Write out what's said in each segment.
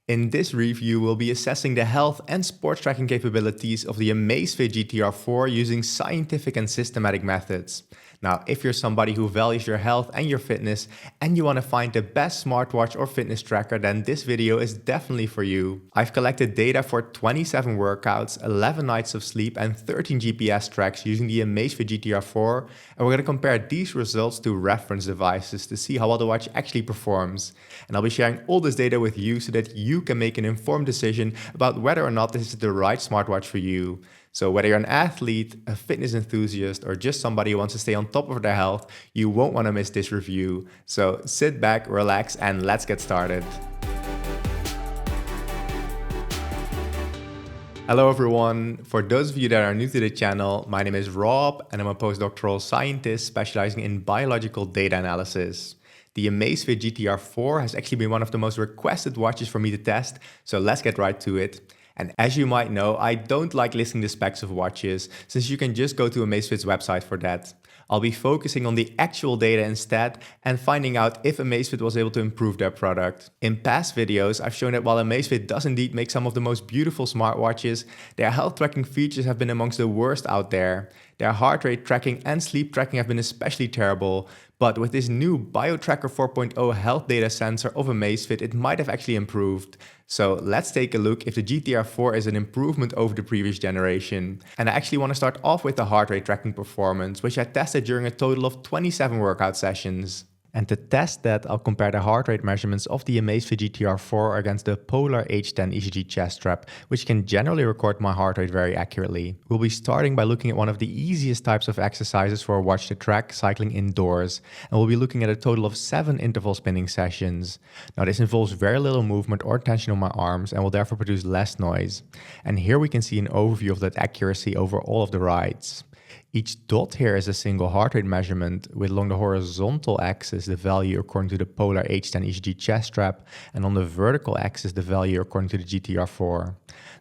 In this review, we'll be assessing the health and sports tracking capabilities of the Amazfit GTR4 using scientific and systematic methods. Now, if you're somebody who values your health and your fitness and you want to find the best smartwatch or fitness tracker, then this video is definitely for you. I've collected data for 27 workouts, 11 nights of sleep and 13 GPS tracks using the Amazfit GTR4, and we're going to compare these results to reference devices to see how well the watch actually performs. And I'll be sharing all this data with you so that you can make an informed decision about whether or not this is the right smartwatch for you. So whether you're an athlete, a fitness enthusiast, or just somebody who wants to stay on top of their health, you won't want to miss this review. So sit back, relax, and let's get started. Hello everyone. For those of you that are new to the channel, my name is Rob and I'm a postdoctoral scientist specializing in biological data analysis. The Amazfit GTR4 has actually been one of the most requested watches for me to test, so let's get right to it. And as you might know, I don't like listing the specs of watches, since you can just go to Amazfit's website for that. I'll be focusing on the actual data instead and finding out if Amazfit was able to improve their product. In past videos, I've shown that while Amazfit does indeed make some of the most beautiful smartwatches, their health tracking features have been amongst the worst out there. Their heart rate tracking and sleep tracking have been especially terrible, but with this new BioTracker 4.0 health data sensor of Amazfit, it might have actually improved. So let's take a look if the GTR4 is an improvement over the previous generation. And I actually want to start off with the heart rate tracking performance, which I tested during a total of 27 workout sessions. And to test that, I'll compare the heart rate measurements of the Amazfit GTR4 against the Polar H10 ECG chest strap, which can generally record my heart rate very accurately. We'll be starting by looking at one of the easiest types of exercises for a watch to track, cycling indoors. And we'll be looking at a total of 7 interval spinning sessions. Now this involves very little movement or tension on my arms and will therefore produce less noise. And here we can see an overview of that accuracy over all of the rides. Each dot here is a single heart rate measurement, with along the horizontal axis the value according to the Polar H10 ECG chest strap, and on the vertical axis the value according to the GTR4.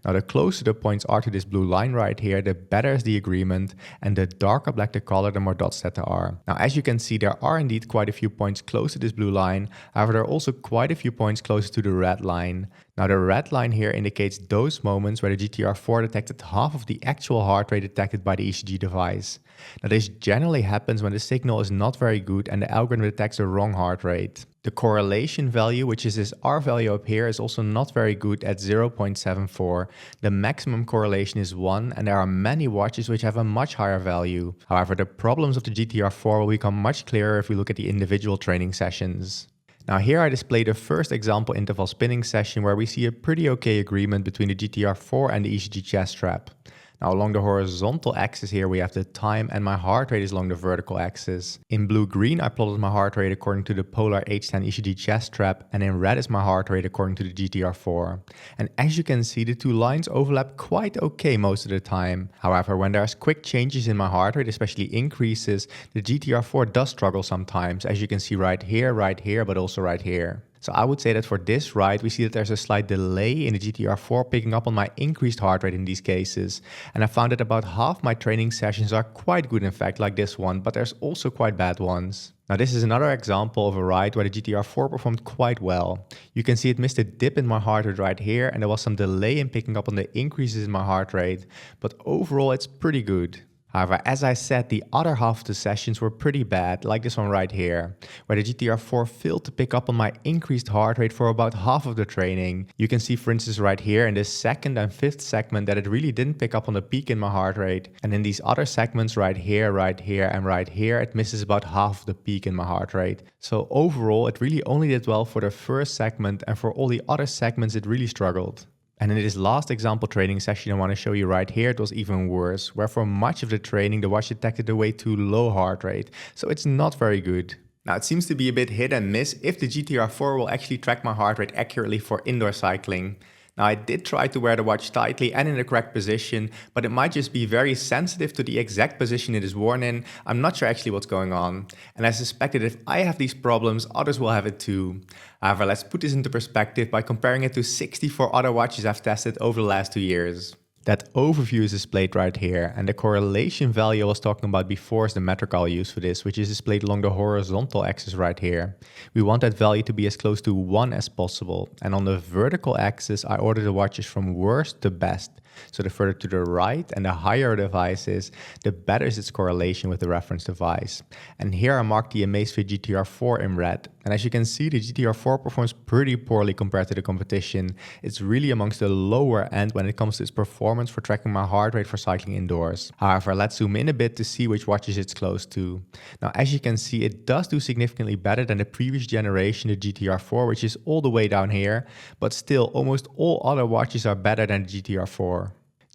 Now the closer the points are to this blue line right here, the better is the agreement, and the darker black the color, the more dots that there are. Now as you can see, there are indeed quite a few points close to this blue line, however there are also quite a few points closer to the red line. Now the red line here indicates those moments where the GTR4 detected half of the actual heart rate detected by the ECG device. Now this generally happens when the signal is not very good and the algorithm detects the wrong heart rate. The correlation value, which is this R value up here, is also not very good at 0.74. The maximum correlation is 1 and there are many watches which have a much higher value. However, the problems of the GTR4 will become much clearer if we look at the individual training sessions. Now here I display the first example interval spinning session where we see a pretty okay agreement between the GTR4 and the ECG chest strap. Now along the horizontal axis here we have the time and my heart rate is along the vertical axis. In blue-green I plotted my heart rate according to the Polar H10 ECG chest strap, and in red is my heart rate according to the GTR4. And as you can see, the two lines overlap quite okay most of the time. However, when there's quick changes in my heart rate, especially increases, the GTR4 does struggle sometimes, as you can see right here, but also right here. So I would say that for this ride, we see that there's a slight delay in the GTR4 picking up on my increased heart rate in these cases. And I found that about half my training sessions are quite good in fact, like this one, but there's also quite bad ones. Now this is another example of a ride where the GTR4 performed quite well. You can see it missed a dip in my heart rate right here, and there was some delay in picking up on the increases in my heart rate, but overall it's pretty good. However, as I said, the other half of the sessions were pretty bad, like this one right here, where the GTR4 failed to pick up on my increased heart rate for about half of the training. You can see, for instance, right here in this second and fifth segment that it really didn't pick up on the peak in my heart rate. And in these other segments right here, and right here, it misses about half of the peak in my heart rate. So overall, it really only did well for the first segment, and for all the other segments, it really struggled. And in this last example training session I want to show you right here, it was even worse, where for much of the training the watch detected a way too low heart rate, so it's not very good. Now it seems to be a bit hit and miss if the GTR4 will actually track my heart rate accurately for indoor cycling. Now I did try to wear the watch tightly and in the correct position, but it might just be very sensitive to the exact position it is worn in. I'm not sure actually what's going on. And I suspect that if I have these problems, others will have it too. However, let's put this into perspective by comparing it to 64 other watches I've tested over the last 2 years. That overview is displayed right here, and the correlation value I was talking about before is the metric I'll use for this, which is displayed along the horizontal axis right here. We want that value to be as close to 1 as possible, and on the vertical axis I order the watches from worst to best. So the further to the right and the higher the device is, the better is its correlation with the reference device. And here I marked the Amazfit GTR4 in red. And as you can see, the GTR4 performs pretty poorly compared to the competition. It's really amongst the lower end when it comes to its performance for tracking my heart rate for cycling indoors. However, let's zoom in a bit to see which watches it's close to. Now, as you can see, it does do significantly better than the previous generation, the GTR4, which is all the way down here, but still almost all other watches are better than the GTR4.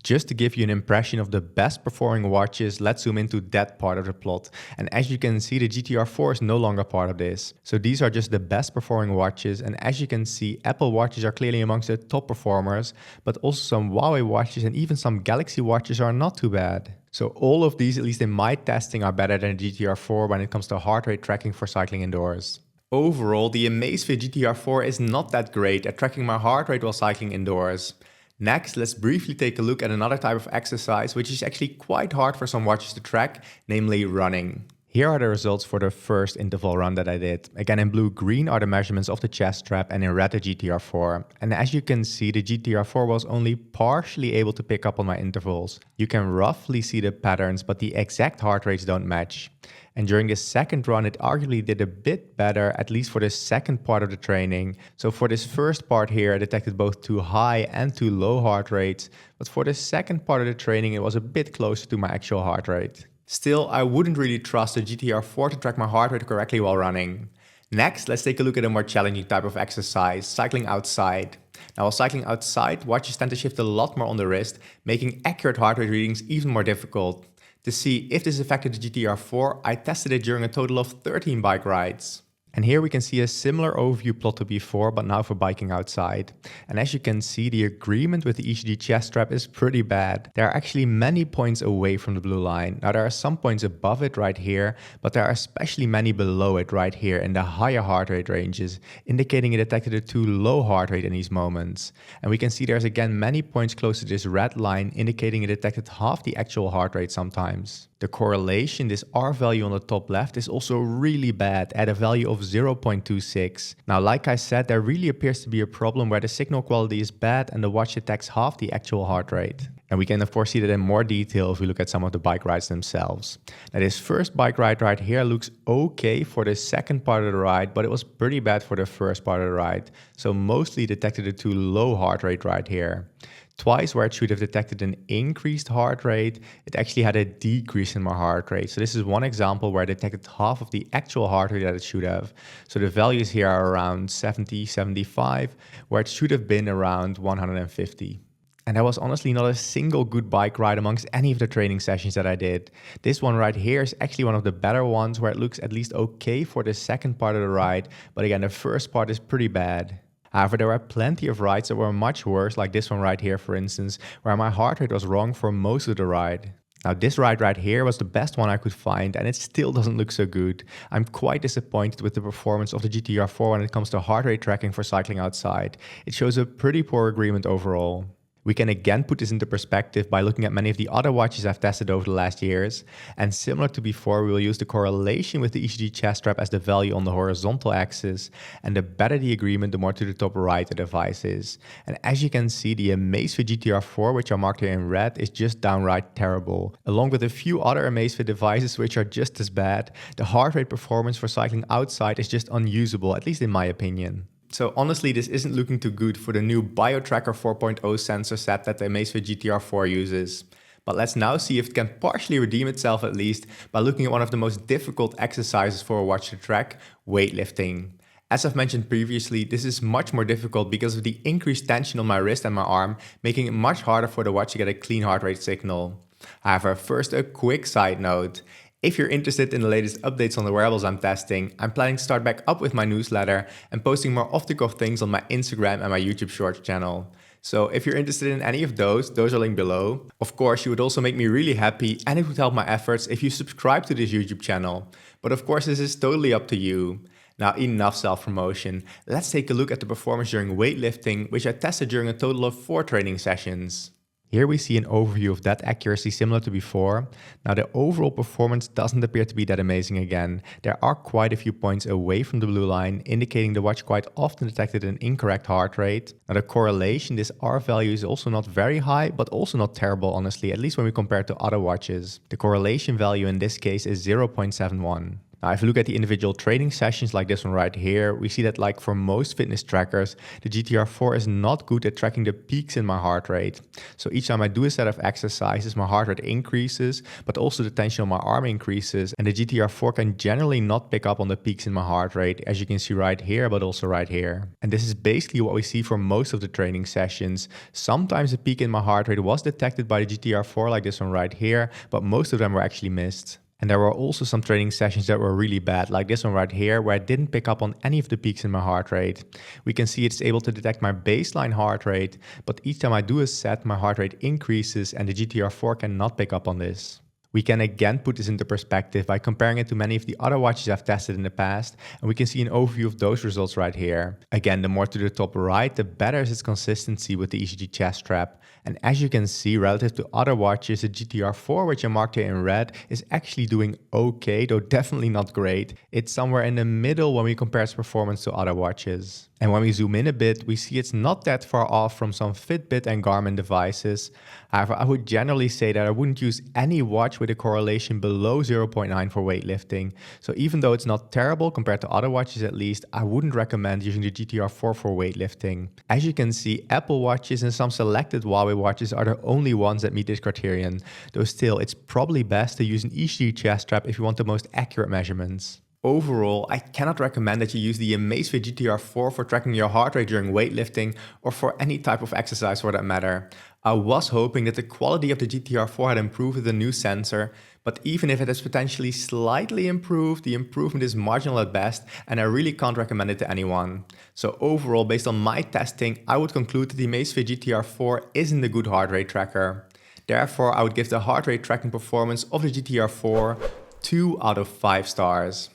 Just to give you an impression of the best performing watches, let's zoom into that part of the plot. And as you can see, the GTR4 is no longer part of this. So these are just the best performing watches. And as you can see, Apple watches are clearly amongst the top performers, but also some Huawei watches and even some Galaxy watches are not too bad. So all of these, at least in my testing, are better than the GTR4 when it comes to heart rate tracking for cycling indoors. Overall, the Amazfit GTR4 is not that great at tracking my heart rate while cycling indoors. Next, let's briefly take a look at another type of exercise which is actually quite hard for some watches to track, namely running. Here are the results for the first interval run that I did. Again, in blue-green are the measurements of the chest strap and in red the GTR4. And as you can see, the GTR4 was only partially able to pick up on my intervals. You can roughly see the patterns, but the exact heart rates don't match. And during the second run, it arguably did a bit better, at least for the second part of the training. So for this first part here, I detected both too high and too low heart rates. But for the second part of the training, it was a bit closer to my actual heart rate. Still, I wouldn't really trust the GTR4 to track my heart rate correctly while running. Next, let's take a look at a more challenging type of exercise, cycling outside. Now, while cycling outside, watches tend to shift a lot more on the wrist, making accurate heart rate readings even more difficult. To see if this affected the GTR4, I tested it during a total of 13 bike rides. And here we can see a similar overview plot to before, but now for biking outside. And as you can see, the agreement with the ECG chest strap is pretty bad. There are actually many points away from the blue line. Now there are some points above it right here, but there are especially many below it right here in the higher heart rate ranges, indicating it detected a too low heart rate in these moments. And we can see there's again many points close to this red line, indicating it detected half the actual heart rate sometimes. The correlation, this R value on the top left, is also really bad at a value of 0.26. Now, like I said, there really appears to be a problem where the signal quality is bad and the watch detects half the actual heart rate. And we can of course see that in more detail if we look at some of the bike rides themselves. Now this first bike ride right here looks okay for the second part of the ride, but it was pretty bad for the first part of the ride. So mostly detected a too low heart rate right here. Twice where it should have detected an increased heart rate, it actually had a decrease in my heart rate. So this is one example where it detected half of the actual heart rate that it should have. So the values here are around 70, 75, where it should have been around 150. And there was honestly not a single good bike ride amongst any of the training sessions that I did. This one right here is actually one of the better ones where it looks at least okay for the second part of the ride. But again, the first part is pretty bad. However, there were plenty of rides that were much worse, like this one right here, for instance, where my heart rate was wrong for most of the ride. Now, this ride right here was the best one I could find, and it still doesn't look so good. I'm quite disappointed with the performance of the GTR4 when it comes to heart rate tracking for cycling outside. It shows a pretty poor agreement overall. We can again put this into perspective by looking at many of the other watches I've tested over the last years. And similar to before, we will use the correlation with the ECG chest strap as the value on the horizontal axis. And the better the agreement, the more to the top right the device is. And as you can see, the Amazfit GTR4, which are marked here in red, is just downright terrible. Along with a few other Amazfit devices which are just as bad, the heart rate performance for cycling outside is just unusable, at least in my opinion. So honestly, this isn't looking too good for the new BioTracker 4.0 sensor set that the Amazfit GTR4 uses. But let's now see if it can partially redeem itself at least by looking at one of the most difficult exercises for a watch to track, weightlifting. As I've mentioned previously, this is much more difficult because of the increased tension on my wrist and my arm, making it much harder for the watch to get a clean heart rate signal. However, first a quick side note. If you're interested in the latest updates on the wearables I'm testing, I'm planning to start back up with my newsletter and posting more off-the-cuff things on my Instagram and my YouTube Shorts channel. So if you're interested in any of those are linked below. Of course, you would also make me really happy and it would help my efforts if you subscribe to this YouTube channel. But of course, this is totally up to you. Now, enough self-promotion. Let's take a look at the performance during weightlifting, which I tested during a total of 4 training sessions. Here we see an overview of that accuracy similar to before. Now the overall performance doesn't appear to be that amazing again. There are quite a few points away from the blue line, indicating the watch quite often detected an incorrect heart rate. Now the correlation, this R value, is also not very high, but also not terrible honestly, at least when we compare it to other watches. The correlation value in this case is 0.71. Now, if you look at the individual training sessions like this one right here, we see that like for most fitness trackers, the GTR4 is not good at tracking the peaks in my heart rate. So each time I do a set of exercises, my heart rate increases, but also the tension on my arm increases. And the GTR4 can generally not pick up on the peaks in my heart rate, as you can see right here, but also right here. And this is basically what we see for most of the training sessions. Sometimes a peak in my heart rate was detected by the GTR4 like this one right here, but most of them were actually missed. And there were also some training sessions that were really bad, like this one right here, where I didn't pick up on any of the peaks in my heart rate. We can see it's able to detect my baseline heart rate, but each time I do a set, my heart rate increases and the GTR4 cannot pick up on this. We can again put this into perspective by comparing it to many of the other watches I've tested in the past, and we can see an overview of those results right here. Again, the more to the top right, the better is its consistency with the ECG chest strap. And as you can see, relative to other watches, the GTR4, which I marked here in red, is actually doing okay, though definitely not great. It's somewhere in the middle when we compare its performance to other watches. And when we zoom in a bit, we see it's not that far off from some Fitbit and Garmin devices. However, I would generally say that I wouldn't use any watch with a correlation below 0.9 for weightlifting. So even though it's not terrible compared to other watches at least, I wouldn't recommend using the GTR4 for weightlifting. As you can see, Apple watches and some selected Huawei watches are the only ones that meet this criterion. Though still, it's probably best to use an ECG chest strap if you want the most accurate measurements. Overall, I cannot recommend that you use the Amazfit GTR4 for tracking your heart rate during weightlifting or for any type of exercise for that matter. I was hoping that the quality of the GTR4 had improved with the new sensor, but even if it has potentially slightly improved, the improvement is marginal at best and I really can't recommend it to anyone. So overall, based on my testing, I would conclude that the Amazfit GTR4 isn't a good heart rate tracker. Therefore, I would give the heart rate tracking performance of the GTR4 2 out of 5 stars.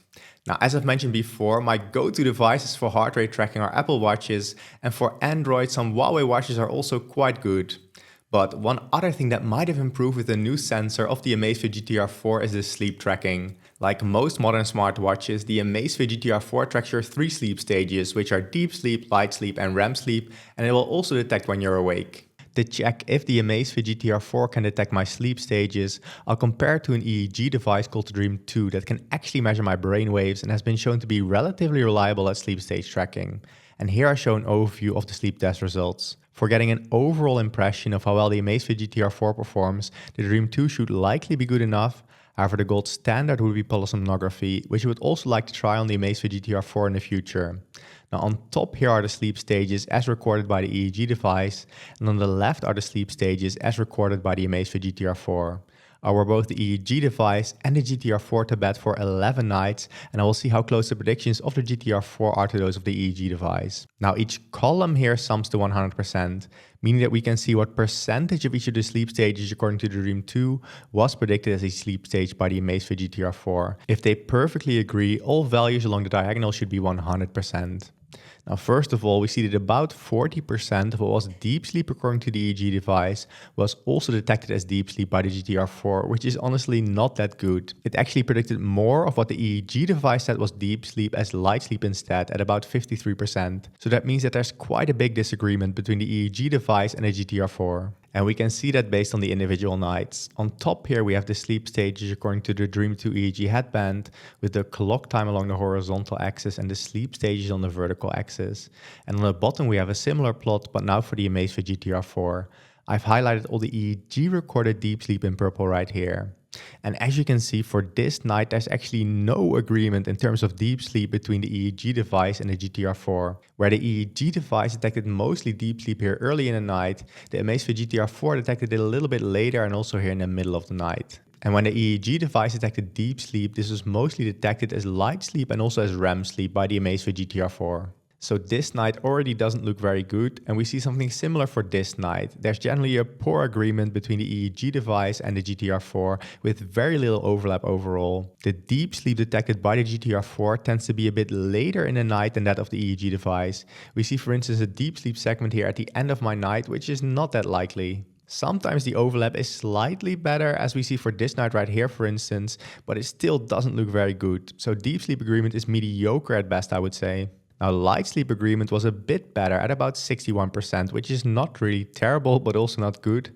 Now, as I've mentioned before, my go-to devices for heart rate tracking are Apple Watches, and for Android, some Huawei watches are also quite good. But one other thing that might have improved with the new sensor of the Amazfit GTR4 is the sleep tracking. Like most modern smartwatches, the Amazfit GTR4 tracks your 3 sleep stages, which are deep sleep, light sleep, and REM sleep, and it will also detect when you're awake. To check if the Amazfit GTR4 can detect my sleep stages, I'll compare it to an EEG device called the Dream 2 that can actually measure my brain waves and has been shown to be relatively reliable at sleep stage tracking. And here I show an overview of the sleep test results. For getting an overall impression of how well the Amazfit GTR4 performs, the Dream 2 should likely be good enough. However, the gold standard would be polysomnography, which you would also like to try on the Amazfit GTR4 in the future. Now on top here are the sleep stages as recorded by the EEG device, and on the left are the sleep stages as recorded by the Amazfit GTR4. I wore both the EEG device and the GTR4 to bed for 11 nights, and I will see how close the predictions of the GTR4 are to those of the EEG device. Now each column here sums to 100%, meaning that we can see what percentage of each of the sleep stages according to the Dream 2 was predicted as a sleep stage by the Amazfit GTR4. If they perfectly agree, all values along the diagonal should be 100%. Now, first of all, we see that about 40% of what was deep sleep according to the EEG device was also detected as deep sleep by the GTR4, which is honestly not that good. It actually predicted more of what the EEG device said was deep sleep as light sleep instead, at about 53%. So that means that there's quite a big disagreement between the EEG device and the GTR4. And we can see that based on the individual nights. On top here we have the sleep stages according to the Dream 2 EEG headband, with the clock time along the horizontal axis and the sleep stages on the vertical axis. And on the bottom we have a similar plot, but now for the Amazfit GTR4. I've highlighted all the EEG recorded deep sleep in purple right here. And as you can see, for this night, there's actually no agreement in terms of deep sleep between the EEG device and the GTR4. Where the EEG device detected mostly deep sleep here early in the night, the Amazfit GTR4 detected it a little bit later and also here in the middle of the night. And when the EEG device detected deep sleep, this was mostly detected as light sleep and also as REM sleep by the Amazfit GTR4. So this night already doesn't look very good, and we see something similar for this night. There's generally a poor agreement between the EEG device and the GTR4 with very little overlap overall. The deep sleep detected by the GTR4 tends to be a bit later in the night than that of the EEG device. We see for instance a deep sleep segment here at the end of my night, which is not that likely. Sometimes the overlap is slightly better, as we see for this night right here, for instance, but it still doesn't look very good. So deep sleep agreement is mediocre at best, I would say. Now, light sleep agreement was a bit better at about 61%, which is not really terrible, but also not good.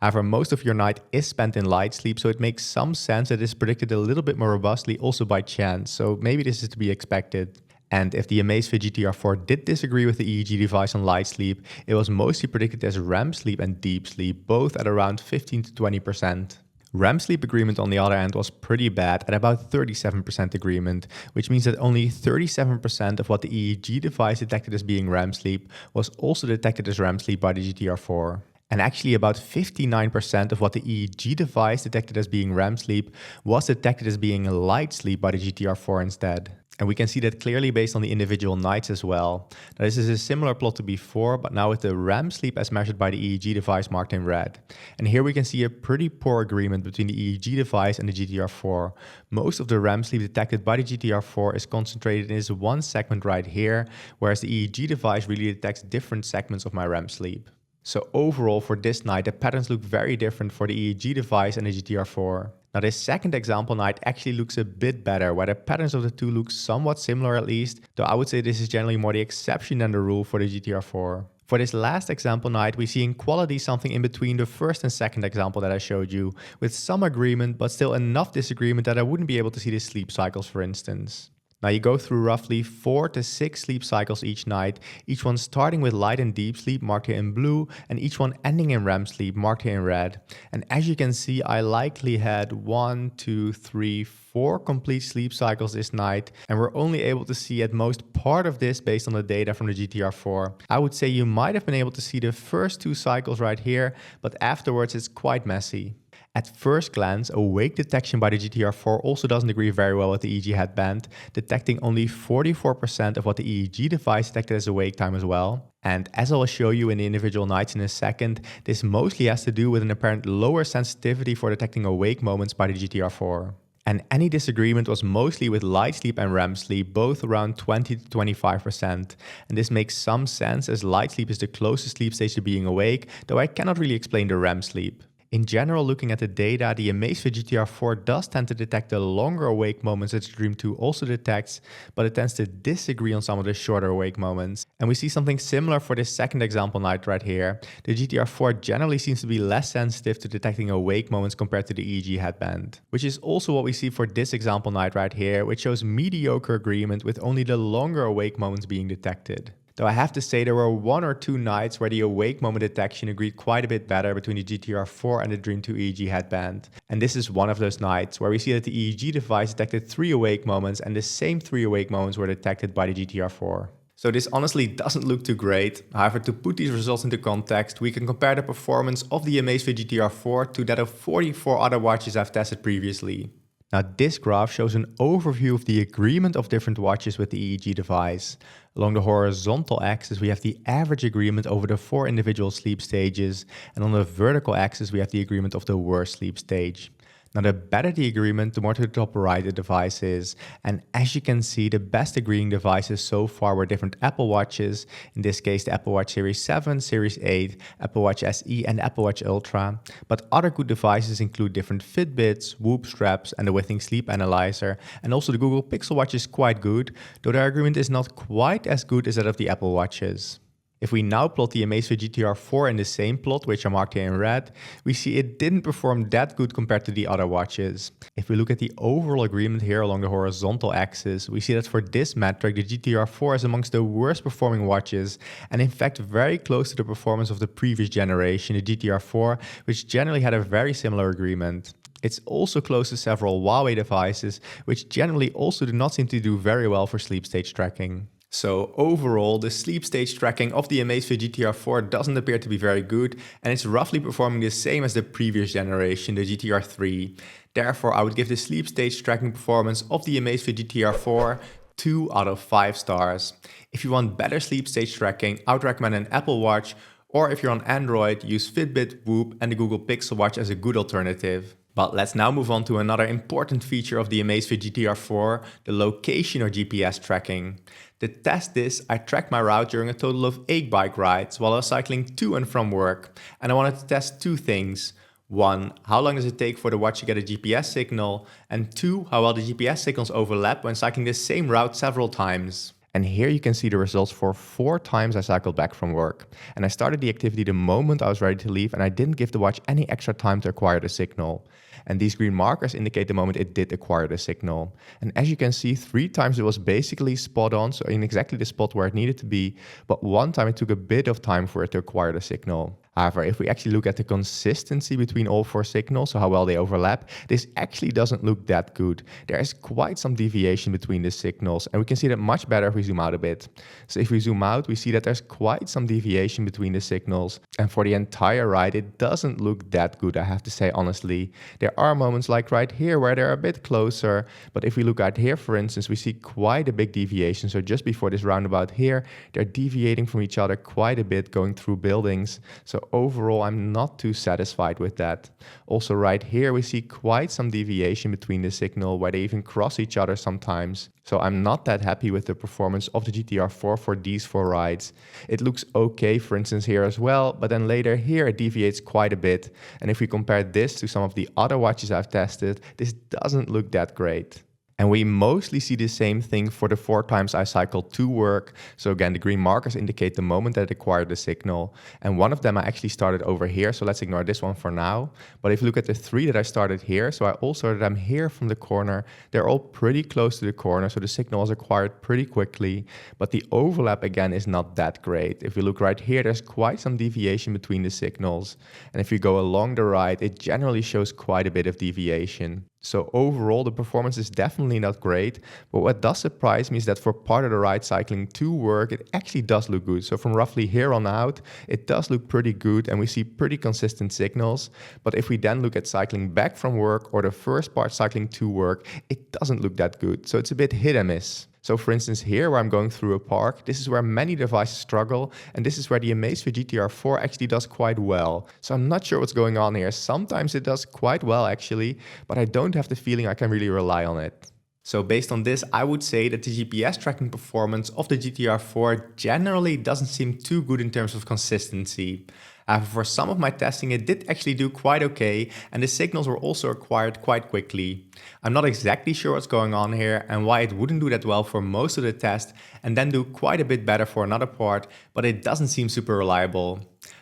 However, most of your night is spent in light sleep, so it makes some sense that it's predicted a little bit more robustly also by chance, so maybe this is to be expected. And if the Amazfit GTR4 did disagree with the EEG device on light sleep, it was mostly predicted as REM sleep and deep sleep, both at around 15 to 20%. REM sleep agreement on the other hand was pretty bad at about 37% agreement, which means that only 37% of what the EEG device detected as being REM sleep was also detected as REM sleep by the GTR4. And actually about 59% of what the EEG device detected as being REM sleep was detected as being light sleep by the GTR4 instead. And we can see that clearly based on the individual nights as well. Now, this is a similar plot to before, but now with the REM sleep as measured by the EEG device marked in red. And here we can see a pretty poor agreement between the EEG device and the GTR4. Most of the REM sleep detected by the GTR4 is concentrated in this one segment right here, whereas the EEG device really detects different segments of my REM sleep. So overall for this night, the patterns look very different for the EEG device and the GTR4. Now this second example night actually looks a bit better, where the patterns of the two look somewhat similar at least, though I would say this is generally more the exception than the rule for the GTR4. For this last example night, we see in quality something in between the first and second example that I showed you, with some agreement but still enough disagreement that I wouldn't be able to see the sleep cycles, for instance. Now you go through roughly 4 to 6 sleep cycles each night, each one starting with light and deep sleep marked here in blue, and each one ending in REM sleep marked here in red. And as you can see, I likely had 1, 2, 3, 4 complete sleep cycles this night, and we're only able to see at most part of this based on the data from the GTR4. I would say you might have been able to see the first 2 cycles right here, but afterwards it's quite messy. At first glance, awake detection by the GTR4 also doesn't agree very well with the EEG headband, detecting only 44% of what the EEG device detected as awake time as well. And as I'll show you in the individual nights in a second, this mostly has to do with an apparent lower sensitivity for detecting awake moments by the GTR4. And any disagreement was mostly with light sleep and REM sleep, both around 20 to 25%. And this makes some sense as light sleep is the closest sleep stage to being awake, though I cannot really explain the REM sleep. In general, looking at the data, the Amazfit GTR4 does tend to detect the longer awake moments that Dream 2 also detects, but it tends to disagree on some of the shorter awake moments. And we see something similar for this second example night right here. The GTR4 generally seems to be less sensitive to detecting awake moments compared to the EEG headband, which is also what we see for this example night right here, which shows mediocre agreement with only the longer awake moments being detected. Though I have to say there were 1 or 2 nights where the awake moment detection agreed quite a bit better between the GTR4 and the Dream 2 EEG headband. And this is one of those nights where we see that the EEG device detected 3 awake moments and the same 3 awake moments were detected by the GTR4. So this honestly doesn't look too great. However, to put these results into context, we can compare the performance of the Amazfit GTR4 to that of 44 other watches I've tested previously. Now this graph shows an overview of the agreement of different watches with the EEG device. Along the horizontal axis we have the average agreement over the 4 individual sleep stages, and on the vertical axis we have the agreement of the worst sleep stage. Now the better the agreement, the more to the top right the device is. And as you can see, the best agreeing devices so far were different Apple Watches, in this case the Apple Watch Series 7, Series 8, Apple Watch SE and Apple Watch Ultra. But other good devices include different Fitbits, Whoop straps and the Withing Sleep Analyzer, and also the Google Pixel Watch is quite good, though their agreement is not quite as good as that of the Apple Watches. If we now plot the Amazfit GTR4 in the same plot, which are marked here in red, we see it didn't perform that good compared to the other watches. If we look at the overall agreement here along the horizontal axis, we see that for this metric, the GTR4 is amongst the worst performing watches, and in fact very close to the performance of the previous generation, the GTR4, which generally had a very similar agreement. It's also close to several Huawei devices, which generally also do not seem to do very well for sleep stage tracking. So overall, the sleep stage tracking of the Amazfit GTR4 doesn't appear to be very good, and it's roughly performing the same as the previous generation, the GTR3. Therefore, I would give the sleep stage tracking performance of the Amazfit GTR4 2 out of 5 stars. If you want better sleep stage tracking, I would recommend an Apple Watch, or if you're on Android, use Fitbit, Whoop and the Google Pixel Watch as a good alternative. But let's now move on to another important feature of the Amazfit GTR4, the location or GPS tracking. To test this, I tracked my route during a total of 8 bike rides while I was cycling to and from work. And I wanted to test two things. One, how long does it take for the watch to get a GPS signal? And two, how well the GPS signals overlap when cycling the same route several times. And here you can see the results for 4 times I cycled back from work. And I started the activity the moment I was ready to leave, and I didn't give the watch any extra time to acquire the signal. And these green markers indicate the moment it did acquire the signal. And as you can see, 3 times it was basically spot on, so in exactly the spot where it needed to be, but 1 time it took a bit of time for it to acquire the signal. However, if we actually look at the consistency between all 4 signals, so how well they overlap, this actually doesn't look that good. There is quite some deviation between the signals, and we can see that much better if we zoom out a bit. So if we zoom out, we see that there's quite some deviation between the signals, and for the entire ride, it doesn't look that good, I have to say honestly. There are moments like right here where they're a bit closer, but if we look out here, for instance, we see quite a big deviation. So just before this roundabout here, they're deviating from each other quite a bit going through buildings. So overall, I'm not too satisfied with that. Also right here, we see quite some deviation between the signal where they even cross each other sometimes. So I'm not that happy with the performance of the GTR4 for these 4 rides. It looks okay, for instance, here as well, but then later here it deviates quite a bit. And if we compare this to some of the other watches I've tested, this doesn't look that great. And we mostly see the same thing for the 4 times I cycled to work. So again, the green markers indicate the moment that it acquired the signal. And one of them I actually started over here, so let's ignore this one for now. But if you look at the 3 that I started here, so I all started them here from the corner, they're all pretty close to the corner, so the signal was acquired pretty quickly. But the overlap again is not that great. If we look right here, there's quite some deviation between the signals. And if you go along the ride, it generally shows quite a bit of deviation. So overall, the performance is definitely not great, but what does surprise me is that for part of the ride cycling to work, it actually does look good. So from roughly here on out, it does look pretty good and we see pretty consistent signals. But if we then look at cycling back from work or the first part cycling to work, it doesn't look that good. So it's a bit hit and miss. So for instance, here where I'm going through a park, this is where many devices struggle, and this is where the Amazfit GTR4 actually does quite well. So I'm not sure what's going on here. Sometimes it does quite well actually, but I don't have the feeling I can really rely on it. So based on this, I would say that the GPS tracking performance of the GTR4 generally doesn't seem too good in terms of consistency. However, for some of my testing, it did actually do quite okay, and the signals were also acquired quite quickly. I'm not exactly sure what's going on here and why it wouldn't do that well for most of the test and then do quite a bit better for another part, but it doesn't seem super reliable.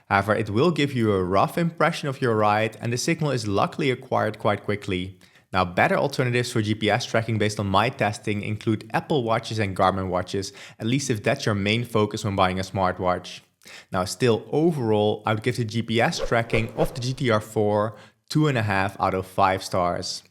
However, it will give you a rough impression of your ride, and the signal is luckily acquired quite quickly. Now, better alternatives for GPS tracking based on my testing include Apple Watches and Garmin watches, at least if that's your main focus when buying a smartwatch. Now, still overall, I would give the GPS tracking of the GTR4 2.5 out of 5 stars.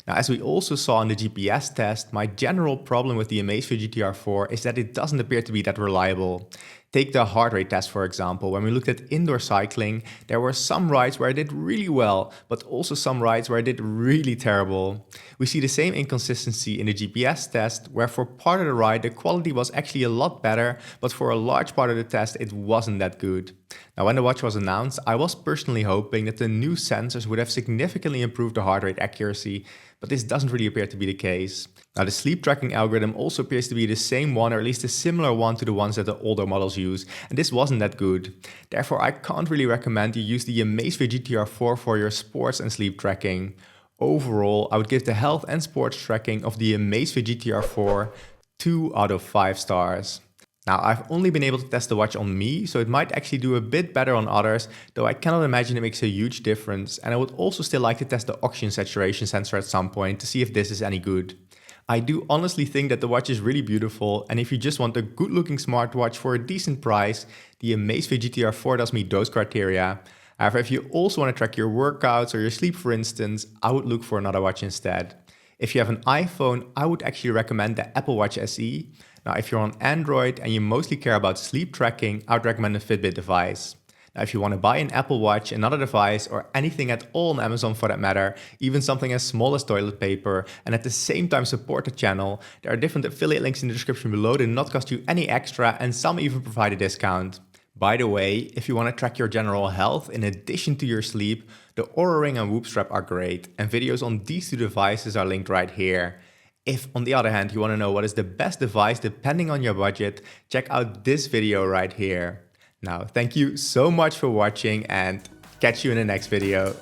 Now, as we also saw in the GPS test, my general problem with the Amazfit GTR4 is that it doesn't appear to be that reliable. Take the heart rate test, for example. When we looked at indoor cycling, there were some rides where I did really well, but also some rides where I did really terrible. We see the same inconsistency in the GPS test, where for part of the ride, the quality was actually a lot better, but for a large part of the test, it wasn't that good. Now, when the watch was announced, I was personally hoping that the new sensors would have significantly improved the heart rate accuracy, but this doesn't really appear to be the case. Now, the sleep tracking algorithm also appears to be the same one, or at least a similar one to the ones that the older models use, and this wasn't that good. Therefore, I can't really recommend you use the Amazfit GTR4 for your sports and sleep tracking. Overall, I would give the health and sports tracking of the Amazfit GTR4 2 out of 5 stars. Now, I've only been able to test the watch on me, so it might actually do a bit better on others, though I cannot imagine it makes a huge difference, and I would also still like to test the oxygen saturation sensor at some point to see if this is any good. I do honestly think that the watch is really beautiful, and if you just want a good looking smartwatch for a decent price, the Amazfit GTR4 does meet those criteria. However, if you also want to track your workouts or your sleep, for instance, I would look for another watch instead. If you have an iPhone, I would actually recommend the Apple Watch SE. Now, if you're on Android and you mostly care about sleep tracking, I would recommend a Fitbit device. Now, if you want to buy an Apple Watch, another device, or anything at all on Amazon for that matter, even something as small as toilet paper, and at the same time support the channel, there are different affiliate links in the description below that do not cost you any extra, and some even provide a discount. By the way, if you want to track your general health in addition to your sleep, the Oura Ring and Whoop Strap are great, and videos on these two devices are linked right here. If, on the other hand, you want to know what is the best device depending on your budget, check out this video right here. Now, thank you so much for watching and catch you in the next video.